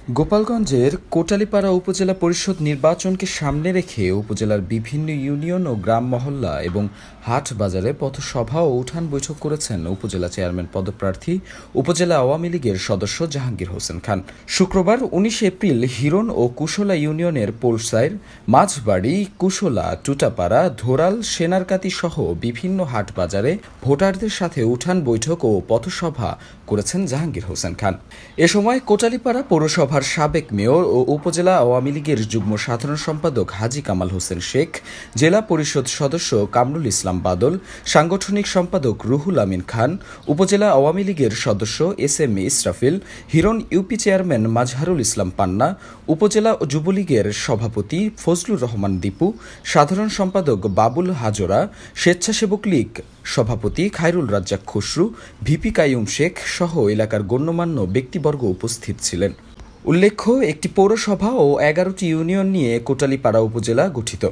গোপালগঞ্জের কোটালীপাড়া উপজেলা পরিষদ নির্বাচনকে সামনে রেখে উপজেলার বিভিন্ন ইউনিয়ন ও গ্রাম মহল্লা এবং হাট বাজারে পথসভা ও উঠান বৈঠক করেছেন উপজেলা চেয়ারম্যান পদপ্রার্থী উপজেলা আওয়ামী লীগের সদস্য জাহাঙ্গীর হোসেন খান। শুক্রবার ১৯ এপ্রিল হিরণ ও কুশলা ইউনিয়নের পোলসাইর, মাঝবাড়ি, কুশলা, টুটাপাড়া, ধোরাল, সেনারকাতি সহ বিভিন্ন হাট বাজারে ভোটারদের সাথে উঠান বৈঠক ও পথসভা করেছেন জাহাঙ্গীর হোসেন খান। এ সময় কোটালীপাড়া পৌরসভার সাবেক মেয়র ও উপজেলা আওয়ামী লীগের যুগ্ম সাধারণ সম্পাদক হাজী কামাল হোসেন শেখ, জেলা পরিষদ সদস্য কামরুল ইসলাম বাদল, সাংগঠনিক সম্পাদক রুহুল আমিন খান, উপজেলা আওয়ামী লীগের সদস্য S M. Israfil, Hiron UP chairman Mazharul Islam Panna, উপজেলা যুবলীগের সভাপতি ফজলুর রহমান দীপু, সাধারণ সম্পাদক বাবুল হাজরা, স্বেচ্ছাসেবক লীগ সভাপতি খায়রুল রাজ্জাক খসরু, ভিপি কাইয়ুম শেখ সহ এলাকার গণ্যমান্য ব্যক্তিবর্গ উপস্থিত ছিলেন। উল্লেখ্য, একটি পৌরসভা ও ১১টি ইউনিয়ন নিয়ে কোটালীপাড়া উপজেলা গঠিত।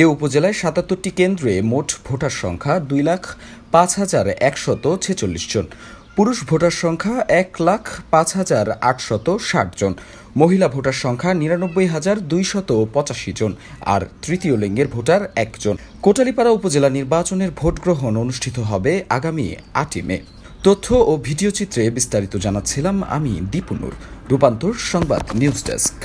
এ উপজেলায় ৭৭টি কেন্দ্রে মোট ভোটার সংখ্যা ২,০৫,১৪৬ জন। পুরুষ ভোটার সংখ্যা ১,০৫,৮৬০ জন। মহিলা ভোটার সংখ্যা ৯৯,২৮৫ জন। আর তৃতীয় লিঙ্গের ভোটার ১ জন। কোটালীপাড়া উপজেলা নির্বাচনের ভোট গ্রহণ অনুষ্ঠিত হবে আগামী ৮ই মে। তথ্য ও ভিডিও চিত্রে বিস্তারিত জানাচ্ছিলাম আমি দীপুনুর। রূপান্তর সংবাদ নিউজ ডেস্ক।